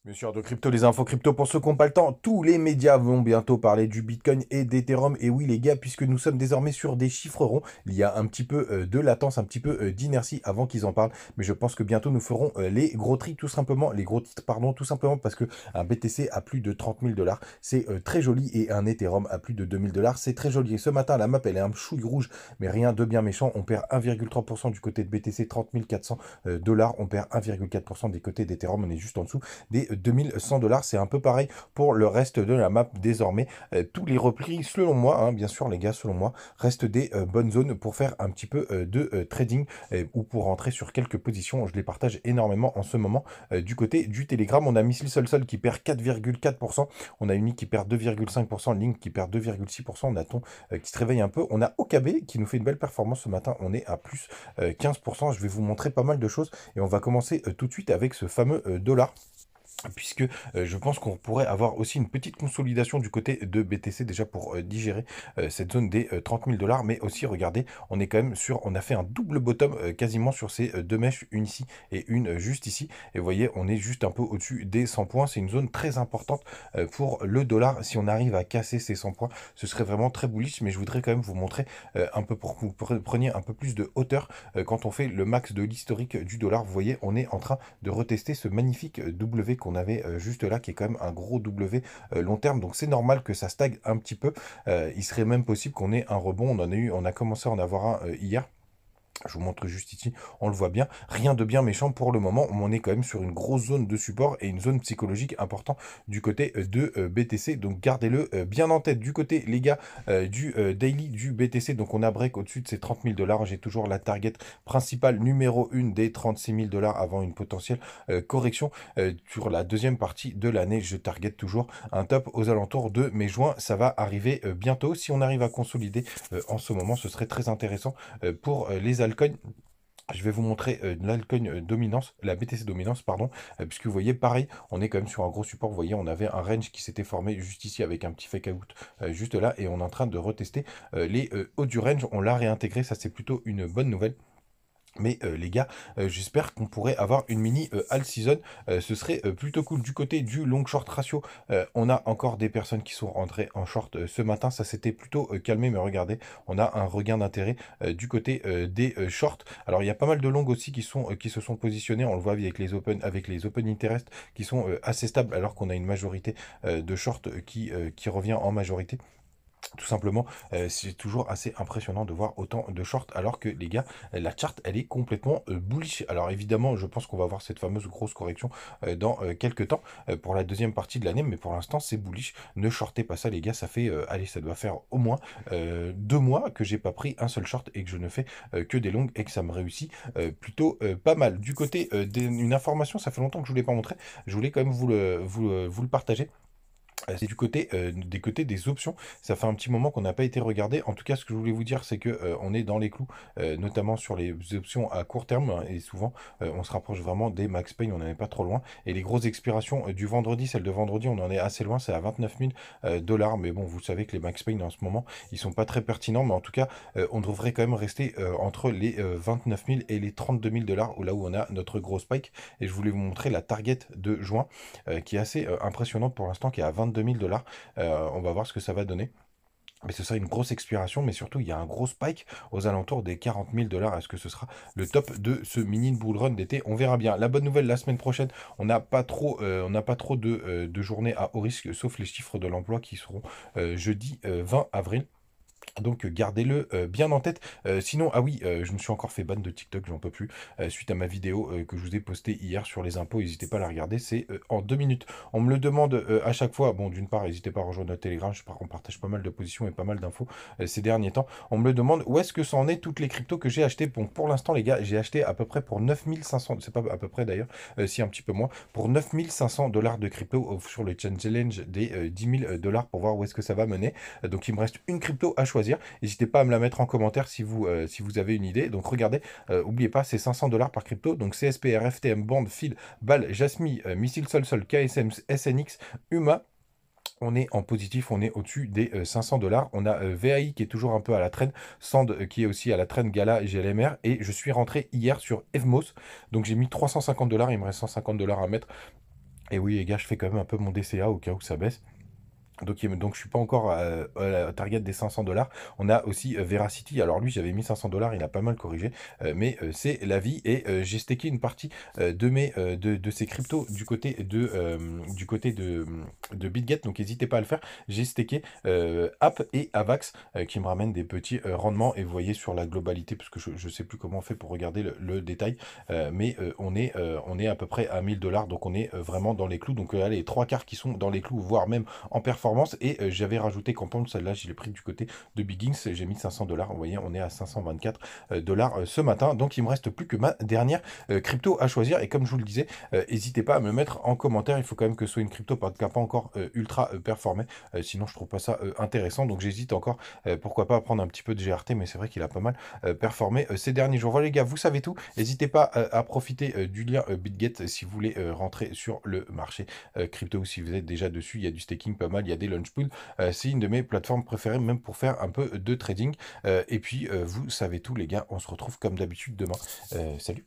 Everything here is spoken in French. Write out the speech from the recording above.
Bien sûr, de crypto, les infos crypto pour ceux qui n'ont pas le temps. Tous les médias vont bientôt parler du Bitcoin et d'Ethereum. Et oui, les gars, puisque nous sommes désormais sur des chiffres ronds, il y a un petit peu de latence, un petit peu d'inertie avant qu'ils en parlent. Mais je pense que bientôt nous ferons les gros tri, tout simplement, les gros titres, pardon, tout simplement parce que un BTC à plus de 30 000 $, c'est très joli. Et un Ethereum à plus de 2 000 $, c'est très joli. Et ce matin, la map, elle est un chouille rouge, mais rien de bien méchant. On perd 1,3% du côté de BTC, 30 400 $. On perd 1,4% des côtés d'Ethereum. On est juste en dessous des 2100 $. C'est un peu pareil pour le reste de la map désormais. Tous les replis, selon moi, hein, bien sûr les gars, selon moi, restent des bonnes zones pour faire un petit peu de trading ou pour rentrer sur quelques positions. Je les partage énormément en ce moment. Du côté du Telegram, on a Missile Sol qui perd 4,4%. On a Uni qui perd 2,5%. Link qui perd 2,6%. On a Ton qui se réveille un peu. On a OKB qui nous fait une belle performance ce matin. On est à plus 15%. Je vais vous montrer pas mal de choses et on va commencer tout de suite avec ce fameux dollar puisque je pense qu'on pourrait avoir aussi une petite consolidation du côté de BTC déjà pour digérer cette zone des 30 000 $, mais aussi regardez, on est quand même sur, on a fait un double bottom quasiment sur ces deux mèches, une ici et une juste ici, et vous voyez, on est juste un peu au-dessus des 100 points, c'est une zone très importante pour le dollar. Si on arrive à casser ces 100 points, ce serait vraiment très bullish, mais je voudrais quand même vous montrer un peu pour que vous preniez un peu plus de hauteur quand on fait le max de l'historique du dollar. Vous voyez, on est en train de retester ce magnifique W qu'on avait juste là, qui est quand même un gros W long terme. Donc c'est normal que ça stagne un petit peu. Il serait même possible qu'on ait un rebond. On a commencé à en avoir un hier. Je vous montre juste ici, on le voit bien. Rien de bien méchant pour le moment. On est quand même sur une grosse zone de support et une zone psychologique importante du côté de BTC. Donc gardez-le bien en tête. Du côté, les gars, du daily du BTC. Donc on a break au-dessus de ces 30 000 $. J'ai toujours la target principale numéro 1 des 36 000 $ avant une potentielle correction. Sur la deuxième partie de l'année, je target toujours un top aux alentours de mai-juin. Ça va arriver bientôt. Si on arrive à consolider en ce moment, ce serait très intéressant pour les altcoins. Je vais vous montrer l'altcoin dominance, la BTC dominance, pardon, puisque vous voyez, pareil, on est quand même sur un gros support. Vous voyez, on avait un range qui s'était formé juste ici avec un petit fake out juste là, et on est en train de retester les hauts du range. On l'a réintégré, ça c'est plutôt une bonne nouvelle. Mais les gars, j'espère qu'on pourrait avoir une mini all season. Ce serait plutôt cool. Du côté du long short ratio, on a encore des personnes qui sont rentrées en short ce matin. Ça s'était plutôt calmé, mais regardez, on a un regain d'intérêt du côté des shorts. Alors il y a pas mal de longs aussi qui se sont positionnés. On le voit avec les open interest qui sont assez stables, alors qu'on a une majorité de shorts qui revient en majorité. Tout simplement, c'est toujours assez impressionnant de voir autant de shorts alors que les gars, la chart elle est complètement bullish. Alors évidemment, je pense qu'on va avoir cette fameuse grosse correction dans quelques temps pour la deuxième partie de l'année, mais pour l'instant c'est bullish. Ne shortez pas ça les gars, ça fait, allez, ça doit faire au moins 2 mois que j'ai pas pris un seul short et que je ne fais que des longues et que ça me réussit plutôt pas mal. Du côté d'une information, ça fait longtemps que je ne vous l'ai pas montré, je voulais quand même vous le partager. C'est du côté des côtés des options. Ça fait un petit moment qu'on n'a pas été regardé. En tout cas, ce que je voulais vous dire, c'est que on est dans les clous, notamment sur les options à court terme, hein, et souvent on se rapproche vraiment des max pain. On n'en est pas trop loin. Et les grosses expirations du vendredi, celle de vendredi, on en est assez loin. C'est à 29 000 $. Mais bon, vous savez que les max pain en ce moment, ils sont pas très pertinents. Mais en tout cas, on devrait quand même rester entre les 29 000 et les 32 000 $, là où on a notre gros spike. Et je voulais vous montrer la target de juin, qui est assez impressionnante pour l'instant, qui est à 22 000 $. On va voir ce que ça va donner. Mais ce sera une grosse expiration, mais surtout, il y a un gros spike aux alentours des 40 000 $. Est-ce que ce sera le top de ce mini bull run d'été? On verra bien. La bonne nouvelle, la semaine prochaine, on n'a pas trop de journées à haut risque, sauf les chiffres de l'emploi qui seront jeudi 20 avril. Donc gardez-le bien en tête. Sinon, ah oui, je me suis encore fait ban de TikTok, j'en peux plus. Suite à ma vidéo que je vous ai postée hier sur les impôts, n'hésitez pas à la regarder, c'est en 2 minutes. On me le demande à chaque fois. Bon, d'une part, n'hésitez pas à rejoindre notre Telegram, on partage pas mal de positions et pas mal d'infos ces derniers temps. On me le demande où est-ce que ça en est toutes les cryptos que j'ai achetées. Bon, pour l'instant, les gars, j'ai acheté à peu près pour 9500, c'est pas à peu près d'ailleurs, si un petit peu moins, pour 9500 $ de crypto sur le challenge des 10 000 $ pour voir où est-ce que ça va mener. Donc il me reste une crypto à choisir. N'hésitez pas à me la mettre en commentaire si vous avez une idée. Donc regardez, n'oubliez pas, c'est 500 $ par crypto. Donc CSPR, FTM, Band, FIL, BAL, Jasmy, Missile Sol, KSM, SNX, UMA. On est en positif, on est au-dessus des 500 $. On a VAI qui est toujours un peu à la traîne, Sand qui est aussi à la traîne, Gala et GLMR. Et je suis rentré hier sur Evmos. Donc j'ai mis 350 $, il me reste 150 $ à mettre. Et oui, les gars, je fais quand même un peu mon DCA au cas où ça baisse. Donc je suis pas encore à la target des 500 $. On a aussi Veracity. Alors lui, j'avais mis 500 $, il a pas mal corrigé, mais c'est la vie. Et j'ai stacké une partie de ces cryptos du côté de BitGet. Donc n'hésitez pas à le faire. J'ai stacké App et Avax qui me ramènent des petits rendements. Et vous voyez sur la globalité, parce que je sais plus comment on fait pour regarder le détail, mais on est à peu près à 1000 $. Donc on est vraiment dans les clous. Donc là, les trois quarts qui sont dans les clous, voire même en performance. Et j'avais rajouté Compound, celle-là, je l'ai pris du côté de Biggins. J'ai mis 500 $. Vous voyez, on est à 524 $ ce matin. Donc, il me reste plus que ma dernière crypto à choisir. Et comme je vous le disais, n'hésitez pas à me mettre en commentaire. Il faut quand même que ce soit une crypto qui n'a pas encore ultra performé. Sinon, je trouve pas ça intéressant. Donc, j'hésite encore, pourquoi pas, à prendre un petit peu de GRT. Mais c'est vrai qu'il a pas mal performé ces derniers jours. Voilà, les gars, vous savez tout. N'hésitez pas à profiter du lien BitGet si vous voulez rentrer sur le marché crypto. Si vous êtes déjà dessus, il y a du staking pas mal, il y a des launch pools. C'est une de mes plateformes préférées, même pour faire un peu de trading. Et puis, vous savez tout, les gars. On se retrouve comme d'habitude demain. Salut!